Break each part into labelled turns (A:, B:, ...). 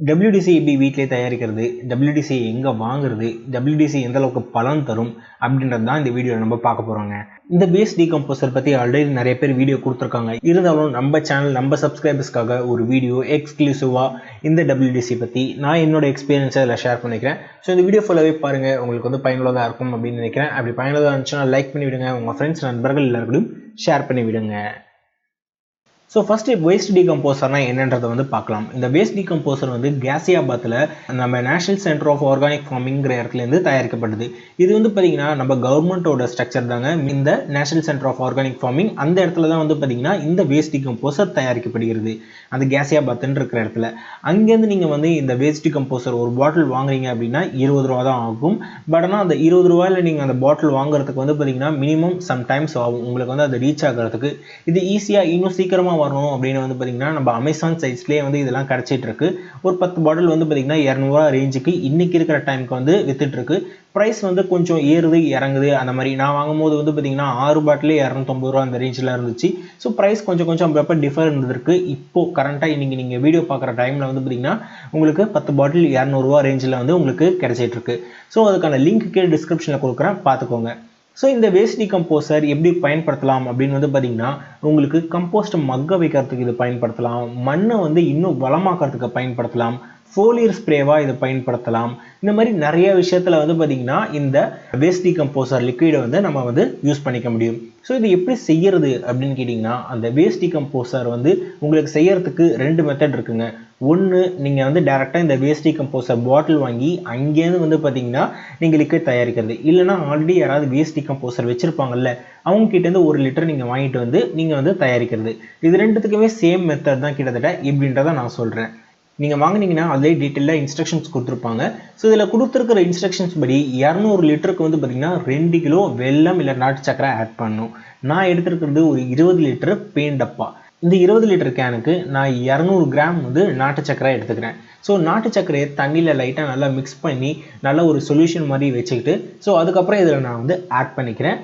A: WDC எப்படி வீட்டிலே தயாரிக்கிறது, WDC எங்கே வாங்குறது, WDC எந்த அளவுக்கு பலன் தரும் அப்படின்றது தான் இந்த வீடியோவில் நம்ம பார்க்க போகிறோங்க. இந்த வேஸ்ட் டீகம்போசர் பற்றி ஆல்ரெடி நிறைய பேர் வீடியோ கொடுத்துருக்காங்க. இருந்தாலும் நம்ம சேனல் நம்ம சப்ஸ்கிரைபர்ஸ்க்காக ஒரு வீடியோ எக்ஸ்க்ளூசிவாக இந்த WDC பற்றி நான் என்னோட எக்ஸ்பீரியன்ஸை அதில் ஷேர் பண்ணிக்கிறேன். ஸோ இந்த வீடியோ ஃபுல்லாகவே பாருங்கள், உங்களுக்கு வந்து பயனுள்ளதாக இருக்கும் அப்படின்னு நினைக்கிறேன். அப்படி பயனுள்ளதாக இருந்துச்சுன்னா லைக் பண்ணி விடுங்க, உங்கள் ஃப்ரெண்ட்ஸ் நண்பர்கள் எல்லாருக்கும் ஷேர் பண்ணி விடுங்க. ஸோ ஃபஸ்ட்டு வேஸ்ட் டீகம்போசர்னால் என்னன்றதை வந்து பார்க்கலாம். இந்த வேஸ்ட் டீகம்போசர் வந்து காசியாபாத்தில் நம்ம நேஷனல் சென்டர் ஆஃப் ஆர்கானிக் ஃபார்மிங்கிற இடத்துலேருந்து தயாரிக்கப்பட்டது. இது வந்து பார்த்திங்கன்னா நம்ம கவர்மெண்ட்டோட ஸ்ட்ரக்சர் தாங்க. இந்த national centre of organic farming அந்த இடத்துல தான் வந்து பார்த்திங்கன்னா இந்த வேஸ்ட் டீகம்போசர் தயாரிக்கப்படுகிறது. அந்த காசியாபாத்துன்னு இருக்கிற இடத்துல அங்கேருந்து நீங்கள் வந்து இந்த வேஸ்ட் டீகம்போசர் ஒரு பாட்டில் வாங்குறீங்க அப்படின்னா 20 ரூபா தான் ஆகும். பட் ஆனால் அந்த 20 ரூபாயில் நீங்கள் அந்த பாட்டில் வாங்குறதுக்கு வந்து பார்த்திங்கன்னா மினிமம் சம்டைம்ஸ் ஆகும் உங்களுக்கு வந்து அது ரீச் ஆகிறதுக்கு. இது ஈஸியாக இன்னும் சீக்கிரமாக வரணும் அப்படின்னு வந்து பார்த்தீங்கன்னா நம்ம அமேசான் சைட்ஸ்லேயே வந்து இதெல்லாம் கிடைச்சிட்டு இருக்கு. ஒரு 10 பாட்டில் வந்து பார்த்தீங்கன்னா 200 ரூபா ரேஞ்சுக்கு இன்னைக்கு இருக்கிற டைமுக்கு வந்து வித்துட்டு இருக்கு. ப்ரைஸ் வந்து கொஞ்சம் ஏறுது இறங்குது அந்த மாதிரி. நான் வாங்கும்போது வந்து பார்த்தீங்கன்னா 6 பாட்டிலே 250 ரூபா அந்த ரேஞ்சில் இருந்துச்சு. ஸோ ப்ரைஸ் கொஞ்சம் அப்பப்போ டிஃபர் இருந்திருக்கு. இப்போ கரண்ட்டாக இன்னைக்கு நீங்கள் வீடியோ பார்க்குற டைமில் வந்து பார்த்தீங்கன்னா உங்களுக்கு 10 பாட்டில் 200 ரூபா ரேஞ்சில் வந்து உங்களுக்கு கிடைச்சிட்டு இருக்கு. ஸோ அதுக்கான லிங்க் கீழே டிஸ்கிரிப்ஷனில் கொடுக்குறேன், பார்த்துக்கோங்க. ஸோ இந்த வேஸ்ட் டீகம்போசர் எப்படி பயன்படுத்தலாம் அப்படின்னு வந்து பார்த்தீங்கன்னா உங்களுக்கு கம்போஸ்ட் மக்க வைக்கிறதுக்கு இது பயன்படுத்தலாம், மண்ணை வந்து இன்னும் வளமாக்கிறதுக்கு பயன்படுத்தலாம், ஃபோலியர் ஸ்ப்ரேவாக இதை பயன்படுத்தலாம். இந்த மாதிரி நிறைய விஷயத்தில் வந்து பார்த்திங்கன்னா இந்த வேஸ்ட் டீகம்போசர் லிக்விடை வந்து நம்ம வந்து யூஸ் பண்ணிக்க முடியும். ஸோ இது எப்படி செய்யறது அப்படின்னு கேட்டிங்கன்னா அந்த வேஸ்ட் டீகம்போசர் வந்து உங்களுக்கு செய்யறதுக்கு 2 மெத்தட் இருக்குங்க. ஒன்று, நீங்கள் வந்து டேரெக்டாக இந்த வேஸ்ட் டீகம்போசர் பாட்டில் வாங்கி அங்கேருந்து வந்து பார்த்தீங்கன்னா நீங்கள் லிக்விட் தயாரிக்கிறது. இல்லைனா ஆல்ரெடி யாராவது வேஸ்ட் டீகம்போசர் வச்சுருப்பாங்கல்ல அவங்ககிட்டேருந்து 1 லிட்டர் நீங்கள் வாங்கிட்டு வந்து நீங்கள் வந்து தயாரிக்கிறது. இது ரெண்டுத்துக்குமே சேம் மெத்தட் தான் கிட்டத்தட்ட இப்படின்றத நான் சொல்கிறேன். நீங்கள் வாங்கினீங்கன்னா அதிலே டீட்டெயிலாக இன்ஸ்ட்ரக்ஷன்ஸ் கொடுத்துருப்பாங்க. ஸோ இதில் கொடுத்துருக்கிற இன்ஸ்ட்ரக்ஷன்ஸ் படி 200 லிட்டருக்கு வந்து பார்த்திங்கன்னா 2 கிலோ வெல்லம் இல்லை நாட்டு சக்கரை ஆட் பண்ணணும். நான் எடுத்துருக்கிறது ஒரு 20 லிட்டர் பெயிண்ட் டப்பா. இந்த 20 லிட்டர் கேனுக்கு நான் 200 கிராம் வந்து நாட்டு சக்கரை எடுத்துக்கிறேன். ஸோ நாட்டு சக்கரையை தண்ணியில் லைட்டாக நல்லா மிக்ஸ் பண்ணி நல்ல ஒரு சொல்யூஷன் மாதிரி வச்சுக்கிட்டு ஸோ அதுக்கப்புறம் இதில் நான் வந்து ஆட் பண்ணிக்கிறேன்.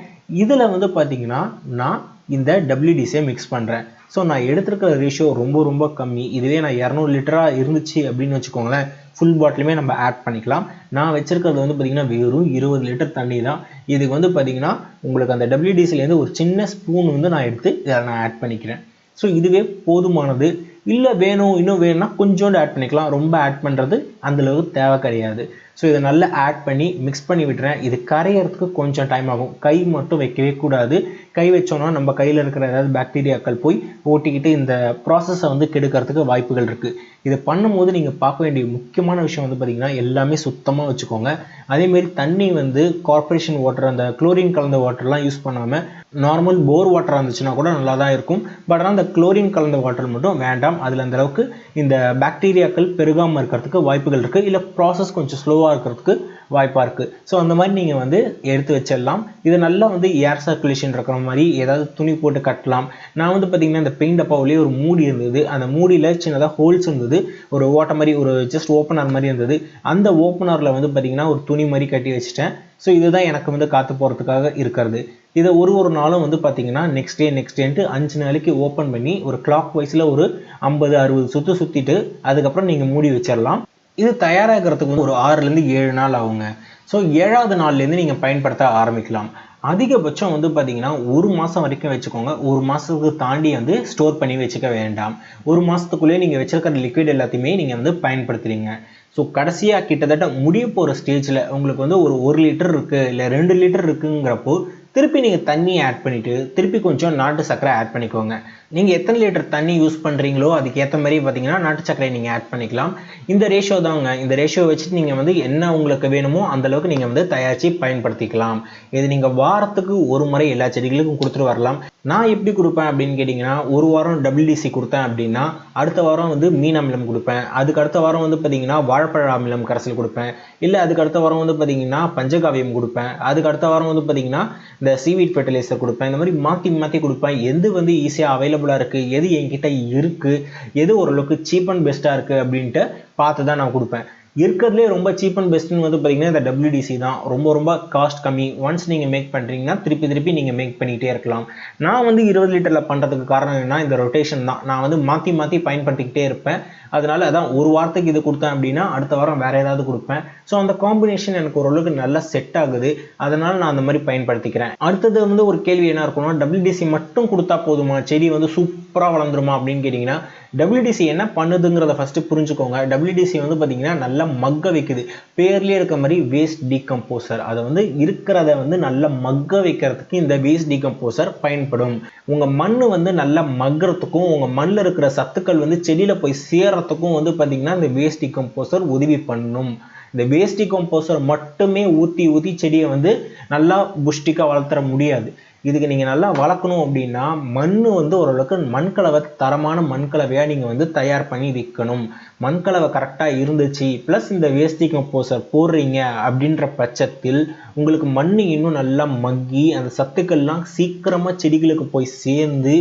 A: இதில் வந்து பார்த்திங்கன்னா நான் இந்த WDCயை மிக்ஸ் பண்ணுறேன். ஸோ நான் எடுத்துருக்கிற ரேஷியோ ரொம்ப கம்மி. இதுவே நான் 200 லிட்டராக இருந்துச்சு அப்படின்னு வச்சுக்கோங்களேன், ஃபுல் பாட்டிலுமே நம்ம ஆட் பண்ணிக்கலாம். நான் வச்சுருக்கிறது வந்து பார்த்திங்கன்னா வெறும் 20 லிட்டர் தண்ணி தான். இதுக்கு வந்து பார்த்திங்கன்னா உங்களுக்கு அந்த WDCலேருந்து ஒரு சின்ன ஸ்பூன் வந்து நான் எடுத்து இதில் நான் ஆட் பண்ணிக்கிறேன். ஸோ இதுவே போதுமானது. இல்லை இன்னும் வேணும்னா கொஞ்சோண்டு ஆட் பண்ணிக்கலாம். ரொம்ப ஆட் பண்ணுறது அந்தளவுக்கு தேவை கிடையாது. ஸோ இதை நல்லா ஆட் பண்ணி மிக்ஸ் பண்ணி விட்டுறேன். இது கரையிறதுக்கு கொஞ்சம் டைம் ஆகும். கை மட்டும் வைக்கவே கூடாது. கை வச்சோன்னா நம்ம கையில் இருக்கிற ஏதாவது பாக்டீரியாக்கள் போய் ஓட்டிக்கிட்டு இந்த ப்ராசஸை வந்து கெடுக்கிறதுக்கு வாய்ப்புகள் இருக்குது. இதை பண்ணும்போது நீங்கள் பார்க்க வேண்டிய முக்கியமான விஷயம் வந்து பார்த்திங்கன்னா எல்லாமே சுத்தமாக வச்சுக்கோங்க. அதேமாரி தண்ணி வந்து கார்பரேஷன் வாட்டர் அந்த குளோரின் கலந்த வாட்டர்லாம் யூஸ் பண்ணாமல் நார்மல் போர் வாட்டராக இருந்துச்சுன்னா கூட நல்லா தான் இருக்கும். பட் ஆனால் அந்த குளோரின் கலந்த வாட்டர் மட்டும் வேண்டாம். அதில் அந்த அளவுக்கு இந்த பாக்டீரியாக்கள் பெருகாமல் இருக்கிறதுக்கு வாய்ப்புகள் இருக்குது. இல்லை ப்ராசஸ் கொஞ்சம் ஸ்லோவாக இருக்கிறதுக்கு வாய்ப்பாக இருக்குது. ஸோ அந்த மாதிரி நீங்கள் வந்து எடுத்து வச்சிடலாம். இதை நல்லா வந்து ஏர் சர்க்குலேஷன் இருக்கிற மாதிரி ஏதாவது துணி போட்டு கட்டலாம். நான் வந்து பார்த்திங்கன்னா இந்த பெயிண்ட் டப்பாவிலே ஒரு மூடி இருந்தது. அந்த மூடியில் சின்னதாக ஹோல்ஸ் இருந்தது. ஒரு ஓட்டை மாதிரி ஒரு ஜஸ்ட் ஓப்பனர் மாதிரி இருந்தது. அந்த ஓப்பனரில் வந்து பார்த்திங்கன்னா ஒரு துணி மாதிரி கட்டி வச்சுட்டேன். ஸோ இதுதான் எனக்கு வந்து காற்று போகிறதுக்காக இருக்கிறது. இதை ஒரு நாளும் வந்து பார்த்திங்கன்னா நெக்ஸ்ட் டேன்ட்டு 5 நாளைக்கு ஓப்பன் பண்ணி ஒரு கிளாக் வைஸில் ஒரு 50-60 சுற்றிட்டு அதுக்கப்புறம் நீங்கள் மூடி வச்சிடலாம். இது தயாராகிறதுக்கு வந்து ஒரு 6லேருந்து 7 நாள் ஆகுங்க. ஸோ 7வது நாள்லேருந்து நீங்கள் பயன்படுத்த ஆரம்பிக்கலாம். அதிகபட்சம் வந்து பார்த்தீங்கன்னா 1 மாதம் வரைக்கும் வச்சுக்கோங்க. 1 மாதத்துக்கு தாண்டி வந்து ஸ்டோர் பண்ணி வச்சுக்க வேண்டாம். 1 மாதத்துக்குள்ளேயே நீங்கள் வச்சிருக்கிற லிக்விட் எல்லாத்தையுமே நீங்கள் வந்து பயன்படுத்துறீங்க. ஸோ கடைசியாக கிட்டத்தட்ட முடிய போகிற ஸ்டேஜில் உங்களுக்கு வந்து ஒரு 1 லிட்டர் இருக்குது இல்லை 2 லிட்டர் இருக்குங்கிறப்போ திருப்பி நீங்கள் தண்ணியை ஆட் பண்ணிவிட்டு திருப்பி கொஞ்சம் நாட்டு சக்கரை ஆட் பண்ணிக்கோங்க. நீங்கள் எத்தனை லிட்டர் தண்ணி யூஸ் பண்ணுறீங்களோ அதுக்கு ஏற்ற மாதிரி பார்த்தீங்கன்னா நாட்டு சக்கரை நீங்கள் ஆட் பண்ணிக்கலாம். இந்த ரேஷியோ தாங்க. இந்த ரேஷியோ வச்சுட்டு நீங்கள் வந்து என்ன உங்களுக்கு வேணுமோ அந்தளவுக்கு நீங்கள் வந்து தயாரித்து பயன்படுத்திக்கலாம். இது நீங்கள் வாரத்துக்கு ஒரு முறை எல்லா செடிகளுக்கும் கொடுத்துட்டு வரலாம். நான் எப்படி கொடுப்பேன் அப்படின்னு கேட்டிங்கன்னா ஒரு வாரம் WDC கொடுத்தேன் அப்படின்னா அடுத்த வாரம் வந்து மீன் அமிலம் கொடுப்பேன். அதுக்கு அடுத்த வாரம் வந்து பார்த்திங்கன்னா வாழைப்பழ அமிலம் கரைசல் கொடுப்பேன். இல்லை அதுக்கு அடுத்த வாரம் வந்து பார்த்திங்கன்னா பஞ்சகாவியம் கொடுப்பேன். அதுக்கு அடுத்த வாரம் வந்து பார்த்திங்கன்னா இந்த சீவீட் ஃபெர்டிலைசர் கொடுப்பேன். இந்த மாதிரி மாற்றி கொடுப்பேன். எது வந்து ஈஸியாக அவைலபிளாக இருக்குது, எது என்கிட்ட இருக்குது, எது ஓரளவுக்கு சீப் அண்ட் பெஸ்ட்டாக இருக்குது அப்படின்ட்டு பார்த்து தான் நான் கொடுப்பேன். இருக்கிறதுலே ரொம்ப சீப் அண்ட் பெஸ்ட்னு வந்து பார்த்தீங்கன்னா இந்த WDC தான். ரொம்ப காஸ்ட் கம்மி. ஒன்ஸ் நீங்கள் மேக் பண்ணுறீங்கன்னா திருப்பி நீங்கள் மேக் பண்ணிகிட்டே இருக்கலாம். நான் வந்து 20 லிட்டரில் பண்ணுறதுக்கு காரணம் என்னன்னா இந்த ரொட்டேஷன் தான். நான் வந்து மாற்றி பயன்படுத்திக்கிட்டே இருப்பேன். அதனால அதான் ஒரு வாரத்துக்கு இது கொடுத்தேன் அப்படின்னா அடுத்த வாரம் வேற ஏதாவது கொடுப்பேன். ஸோ அந்த காம்பினேஷன் எனக்கு ஓரளவுக்கு நல்லா செட் ஆகுது. அதனால நான் அந்த மாதிரி பயன்படுத்திக்கிறேன். அடுத்தது வந்து ஒரு கேள்வி என்ன இருக்கும்னா, WDC மட்டும் கொடுத்தா போதுமா, செடி வந்து சூப்பராக வளர்ந்துருமா அப்படின்னு கேட்டிங்கன்னா, WDC என்ன பண்ணுதுங்கிறத ஃபர்ஸ்ட் புரிஞ்சுக்கோங்க. WDC வந்து பார்த்தீங்கன்னா நல்லா மக்க வைக்குது. பேர்லேயே இருக்க மாதிரி வேஸ்ட் டீகம்போசர். அதை வந்து இருக்கிறத வந்து நல்லா மக்க வைக்கிறதுக்கு இந்த வேஸ்ட் டீகம்போசர் பயன்படும். உங்கள் மண் வந்து நல்லா மக்கிறதுக்கும் உங்கள் மண்ணில் இருக்கிற சத்துக்கள் வந்து செடியில் போய் சேர்றதுக்கும் வந்து பார்த்தீங்கன்னா இந்த வேஸ்ட் டீகம்போசர் உதவி பண்ணும். இந்த வேஸ்ட் டீகம்போசர் மட்டுமே ஊற்றி செடியை வந்து நல்லா புஷ்டிக்காக வளர்த்துற முடியாது. இதுக்கு நீங்கள் நல்லா வளர்க்கணும் அப்படின்னா மண் வந்து ஓரளவுக்கு மண்கலவை தரமான மண்கலவையாக நீங்கள் வந்து தயார் பண்ணி வைக்கணும். மண்கலவை கரெக்டாக இருந்துச்சு ப்ளஸ் இந்த வேஸ்ட் டீகம்போசர் போடுறீங்க அப்படின்ற பட்சத்தில் உங்களுக்கு மண் இன்னும் நல்லா மக்கி அந்த சத்துக்கள்லாம் சீக்கிரமாக செடிகளுக்கு போய் சேர்ந்து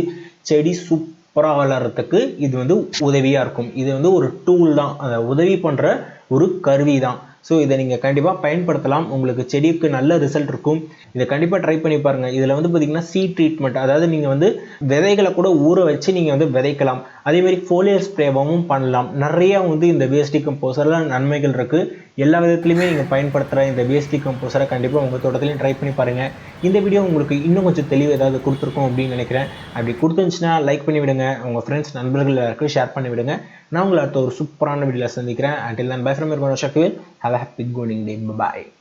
A: செடி சூப்பராக வளர்கிறதுக்கு இது வந்து உதவியாக இருக்கும். இது வந்து ஒரு டூல் தான், அதை உதவி பண்ணுற ஒரு கருவி தான். ஸோ இதை நீங்கள் கண்டிப்பாக பயன்படுத்தலாம். உங்களுக்கு செடிக்கு நல்ல ரிசல்ட் இருக்கும். இதை கண்டிப்பாக ட்ரை பண்ணி பாருங்கள். இதில் வந்து பார்த்தீங்கன்னா சீட் ட்ரீட்மெண்ட், அதாவது நீங்கள் வந்து விதைகளை கூட ஊற வச்சு நீங்கள் வந்து விதைக்கலாம். அதேமாதிரி ஃபோலியர் ஸ்ப்ரேவும் பண்ணலாம். நிறையா வந்து இந்த வேஸ்ட் டீகம்போசரில் நன்மைகள் இருக்குது. எல்லா விதத்துலையுமே நீங்கள் பயன்படுத்துகிற இந்த வேஸ்ட் டீகம்போசரை கண்டிப்பாக உங்கள் தோட்டத்துலையும் ட்ரை பண்ணி பாருங்கள். இந்த வீடியோ உங்களுக்கு இன்னும் கொஞ்சம் தெளிவு ஏதாவது கொடுத்துருக்கோம் அப்படின்னு நினைக்கிறேன். அப்படி கொடுத்துருந்துச்சுன்னா லைக் பண்ணி விடுங்க. உங்கள் ஃப்ரெண்ட்ஸ் நண்பர்கள் எல்லாருக்கும் ஷேர் பண்ணி விடுங்க. நான் உங்களை அடுத்த ஒரு சூப்பரான வீடியோவில் சந்திக்கிறேன். Until then, bye from your Sakthivel. Have a happy gardening day. Bye.